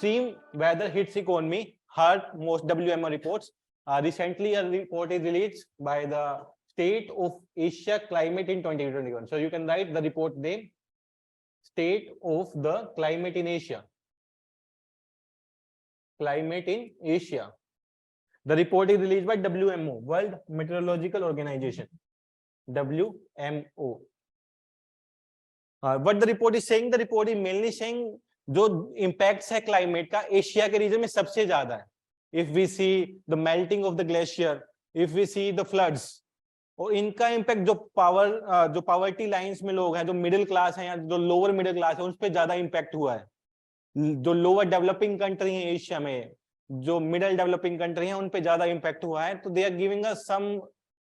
extreme weather hits economy hurt most WMO reports. Recently, a report is released by the State of Asia Climate in 2021. So you can write the report name, State of the Climate in Asia. Climate in Asia. The report is released by WMO, World Meteorological Organization. WMO. What the report is saying? The report is mainly saying जो impacts है climate का Asia के reason में सबसे ज्यादा है. If we see the melting of the glacier, if we see the floods, और इनका इम्पैक्ट जो पावर्टी लाइंस में लोग हैं, जो मिडिल क्लास हैं या जो लोअर मिडिल क्लास है, उस पर ज्यादा इम्पैक्ट हुआ है. जो लोअर डेवलपिंग कंट्री है एशिया में, जो मिडिल डेवलपिंग कंट्री है, उन पे ज्यादा इम्पैक्ट हुआ है. तो they are giving us some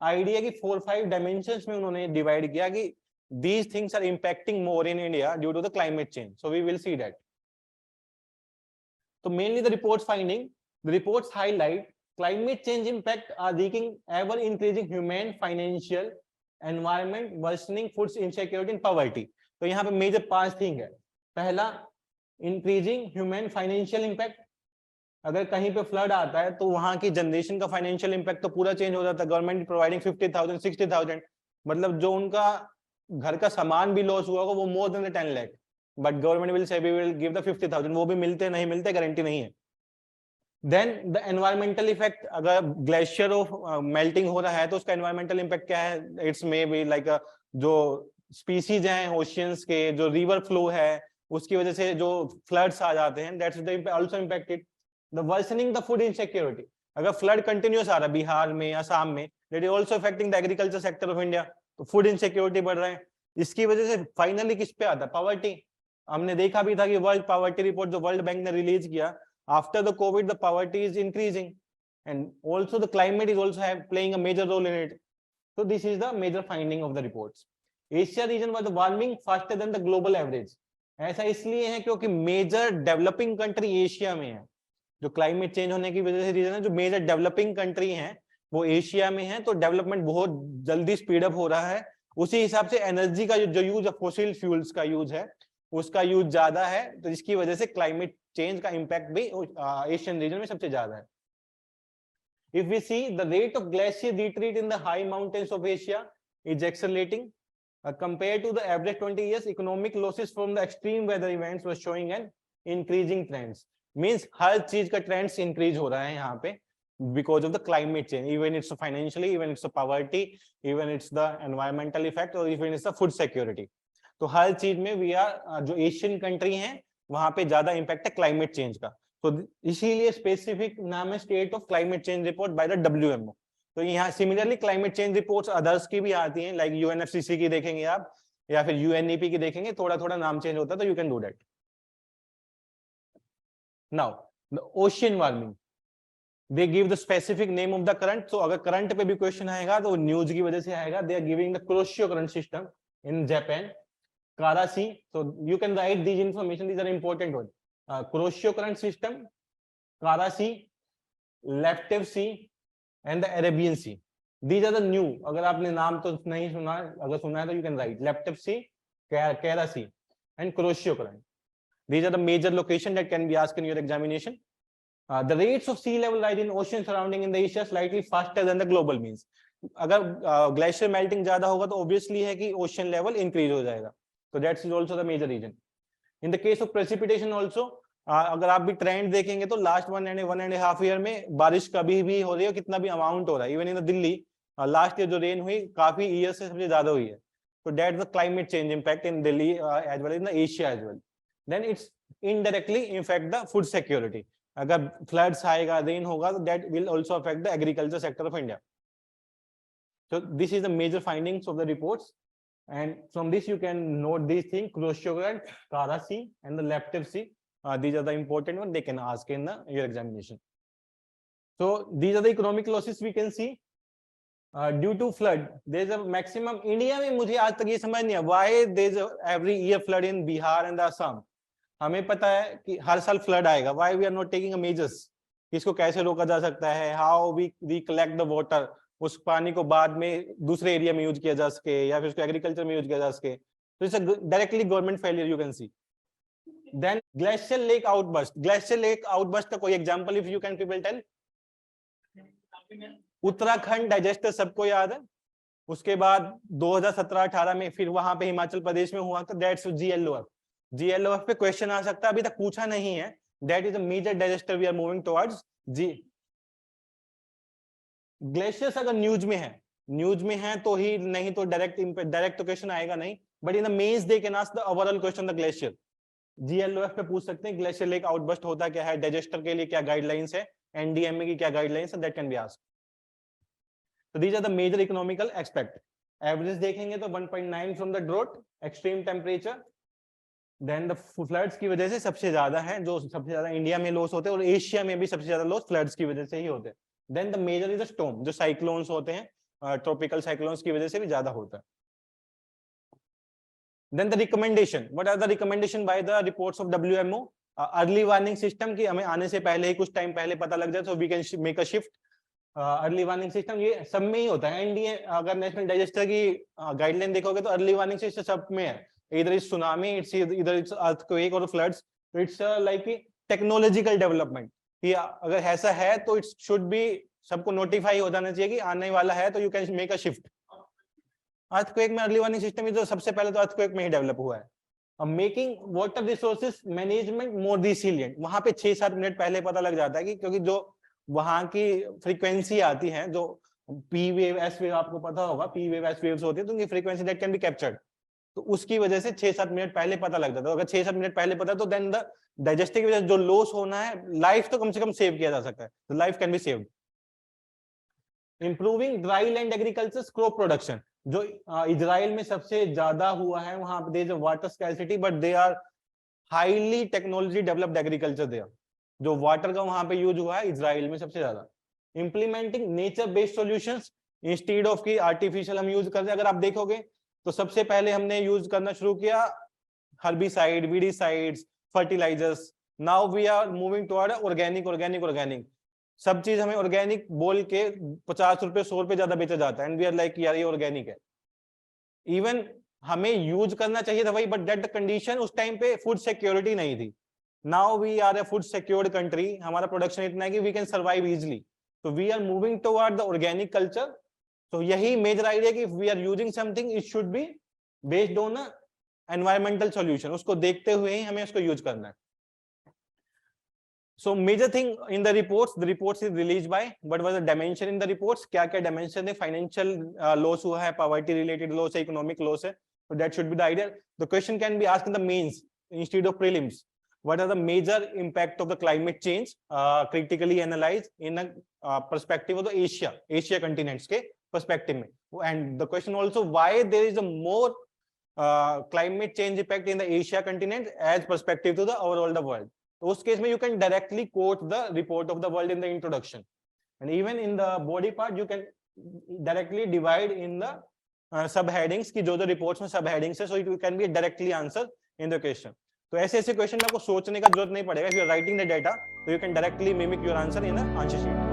idea कि 4-5 डायमेंशंस में उन्होंने डिवाइड किया कि these things are impacting more in India due to the climate change. So we will see that. So mainly the reports finding, the reports highlight climate change impact are wreaking ever increasing human, financial, environment, worsening food insecurity and poverty. तो यहाँ पे major 5 thing है. पहला, increasing human financial impact. अगर कहीं पे flood आता है तो वहां की जनरेशन का फाइनेंशियल इम्पैक्ट तो पूरा चेंज हो जाता है. गवर्नमेंट प्रोवाइडिंग 50,000 60,000, मतलब जो उनका घर का सामान भी लॉस हुआ होगा वो more than 10 lakh, but government will say we will give the 50,000. वो भी मिलते नहीं मिलते गारंटी नहीं है. Then the environmental effect. अगर ग्लेशियर ऑफ मेल्टिंग हो रहा है तो उसका एनवायरमेंटल इम्पैक्ट क्या है? इट्स मे बी लाइक जो स्पीसीज हैं ओशियंस के, जो रिवर फ्लो है, उसकी वजह से जो फ्लड्स आ जाते हैं, that's also impacted. The worsening the food insecurity. अगर फ्लड कंटिन्यूस आ रहा है बिहार में, असम में, that is also affecting the agriculture sector of India. तो फूड इनसिक्योरिटी बढ़ रहा है. इसकी वजह से फाइनली किस पे आता है? पॉवर्टी. हमने देखा भी था कि वर्ल्ड पॉवर्टी रिपोर्ट जो वर्ल्ड बैंक ने रिलीज किया, after the Covid the poverty is increasing and also the climate is also playing a major role in it. So this is the major finding of the reports. Asia region was warming faster than the global average. ऐसा इसलिए है क्योंकि major developing country Asia में है. जो climate change होने की वजह से रीजन है, जो मेजर डेवलपिंग कंट्री हैं वो एशिया में है, तो डेवलपमेंट बहुत जल्दी स्पीड अप हो रहा है. उसी हिसाब से एनर्जी का जो यूज है, फोसिल फ्यूल्स का यूज है, उसका यूज ज्यादा है. तो इसकी वजह से क्लाइमेट चेंज का इंपैक्ट भी एशियन रीजन में सबसे ज्यादा है. If we see the rate of glacier retreat in the high mountains of Asia is accelerating compared to the average 20 years, economic losses from the extreme weather events were showing an increasing trends. Means हर चीज का trends increase हो रहा है यहाँ पे because of the climate change. Even it's financially, even it's the poverty, even it's the environmental effect, or even it's the food security. तो हर चीज में we are जो एशियन कंट्री हैं वहां पे ज्यादा इम्पैक्ट है क्लाइमेट चेंज का. तो इसीलिए स्पेसिफिक नाम है state of climate change report by the WMO. तो यहाँ similarly climate change reports others की भी आती हैं, लाइक UNFCCC की देखेंगे आप, या फिर UNEP की देखेंगे, थोड़ा थोड़ा नाम चेंज होता है, तो you can do that. Now the ocean warming, they give the specific name of the current. तो अगर करंट पे भी क्वेश्चन आएगा तो न्यूज की वजह से आएगा. They are giving the Kuroshio current system in Japan, कारासी. so you can write these information, these are important ones. Kuroshio current system, Kara Sea, Laptev Sea and the Arabian Sea. These are the new. अगर आपने नाम तो नहीं सुना, अगर सुना है तो you can write Laptev Sea, Kara Sea and Kuroshio current. These are the major locations that can be asked in your examination. The rates of sea level rise in ocean surrounding in the Asia slightly faster than the global means. अगर glacier melting ज्यादा होगा तो obviously है कि ocean level increase हो जाएगा. So that is also the major reason. In the case of precipitation also, अगर आप भी ट्रेंड देखेंगे तो लास्ट 1.5 ईयर में बारिश कभी भी हो रही है, कितना भी अमाउंट हो रहा है. Even in Delhi last year जो रेन हुई काफी ईयर से सबसे ज्यादा हुई है. तो that the climate change impact in Delhi as well in the Asia as well. Then it's indirectly effect the food security. अगर फ्लड्स आएगा, रेन होगा, तो that will also affect the agriculture sector of India. So this is the major findings of the reports, and from this you can note these things: Kuroshio current, Kara Sea and the Laptev Sea. These are the important ones they can ask in your examination. So these are the economic losses we can see due to flood. There is a maximum. India में मुझे आज तक ये समझ नहीं है why there is every year flood in Bihar and Assam. हमें पता है कि हर साल फ्लड आएगा. Why we are not taking a measures? इसको कैसे रोका जा सकता है? How we collect the water? उस पानी को बाद में दूसरे एरिया में यूज किया जा सके या फिर उसको एग्रीकल्चर में यूज किया जा सके. तो it's directly government failure you can see. Then glacier lake outburst, glacier lake outburst का कोई example if you can people tell? Uttarakhand disaster सबको याद है, उसके बाद 2017-18 में फिर वहां पे हिमाचल प्रदेश में हुआ था, दैट्स जीएलओएफ। जीएलओएफ पे क्वेश्चन आ सकता है, अभी तक पूछा नहीं है। That is a major disaster we are moving towards जी। ग्लेशियर्स अगर न्यूज में है तो ही, नहीं तो डायरेक्ट तो क्वेश्चन आएगा नहीं, but in the mains they can ask the overall question the glacier. GLOF पे पूछ सकते हैं ग्लेशियर लेक आउटबर्स्ट होता क्या है, डाइजेस्टर के लिए क्या गाइडलाइंस है, एनडीएमए की क्या गाइडलाइंस है, that can be asked. So these are the major economical aspect. Average देखेंगे तो 1.9 from the drought, extreme temperature, then the floods की वजह से सबसे ज्यादा है, जो सबसे ज्यादा इंडिया में लॉस होते हैं, और एशिया में भी सबसे ज्यादा लॉस फ्लड्स की वजह से ही होते हैं। Then the major is the storm, जो साइक्लोन्स होते हैं, ट्रॉपिकल साइक्लोन्स की वजह से भी ज्यादा होता है। Then the recommendation, what are the recommendation by the reports of WMO? Early warning system की हमें आने से पहले ही कुछ टाइम पहले पता लग जाए, so we can make a shift। Early warning system ये सब में ही होता है। एनडीए अगर नेशनल डाइजेस्टर की गाइडलाइन देखोगे तो अर्ली वार्निंग सिस्टम सब में है, इधर इज सुनामी, इधर इट्स अर्थक्वेक और floods. It's like technological development, कि अगर ऐसा है तो इट्स शुड बी सबको नोटिफाई हो जाना चाहिए कि आने वाला है, तो you can make a shift. Earthquake में अर्ली वार्निंग सिस्टम जो सबसे पहले तो अर्थक्वेक में ही डेवलप हुआ है। मेकिंग वाटर रिसोर्सेज मैनेजमेंट मोर रिसिलिएंट, वहां पे 6-7 मिनट पहले पता लग जाता है कि, क्योंकि जो वहां की फ्रीक्वेंसी आती है, जो पी वेव एस वेव आपको पता होगा, पी वेव एस वेव्स होती है, तो उनकी frequency that can be captured, तो उसकी वजह से 6-7 मिनट पहले पता लग जाता है। अगर 6-7 मिनट पहले पता तो देन द डाइजेस्टिव की वजह से जो लॉस होना है, लाइफ तो कम से कम सेव किया जा सकता है, the life can be saved. Improving dry land agriculture crop production, जो इजराइल में सबसे ज्यादा हुआ है, वहां पे there is water scarcity but they are highly technology developed agriculture there, जो वाटर का वहां पे यूज हुआ है इजराइल में सबसे ज्यादा। Implementing nature based solutions instead of की आर्टिफिशियल हम यूज कर रहे हैं। अगर आप देखोगे तो सबसे पहले हमने यूज करना शुरू किया herbicide, weedicides, fertilizers. Now we are moving toward organic. सब चीज हमें ऑर्गेनिक बोल के 50 रुपए 100 रुपए ज्यादा बेचा जाता है, एंड वी आर लाइक यार ये ऑर्गेनिक है। इवन हमें यूज करना चाहिए था वही, बट दैट कंडीशन उस टाइम पे फूड सिक्योरिटी नहीं थी। Now we are a food secured country, हमारा प्रोडक्शन इतना है कि we can survive easily, so we are moving toward the organic culture। so यही मेजर आइडिया कि if we are using something it should be based on a environmental solution, उसको देखते हुए ही हमें उसको यूज करना है। so major thing in the reports is released by, what was the dimension in the reports, क्या क्या dimension है, financial loss हुआ है, poverty related loss है, economic loss है, so that should be the idea। the question can be asked in the mains instead of prelims। what are the major impact of the climate change, critically analyzed in a perspective of the Asia continents के perspective में, and the question also why there is a more climate change impact in the Asia continent as perspective to the overall the world। तो उस case में you can directly quote the report of the world in the introduction, and even in the body part you can directly divide in the subheadings की जो reports में subheadings है, so it can be directly answer in the question। तो ऐसे question में आपको सोचने का जरूरत नहीं पड़ेगा। if you are writing the data, so you can directly mimic your answer in the answer sheet।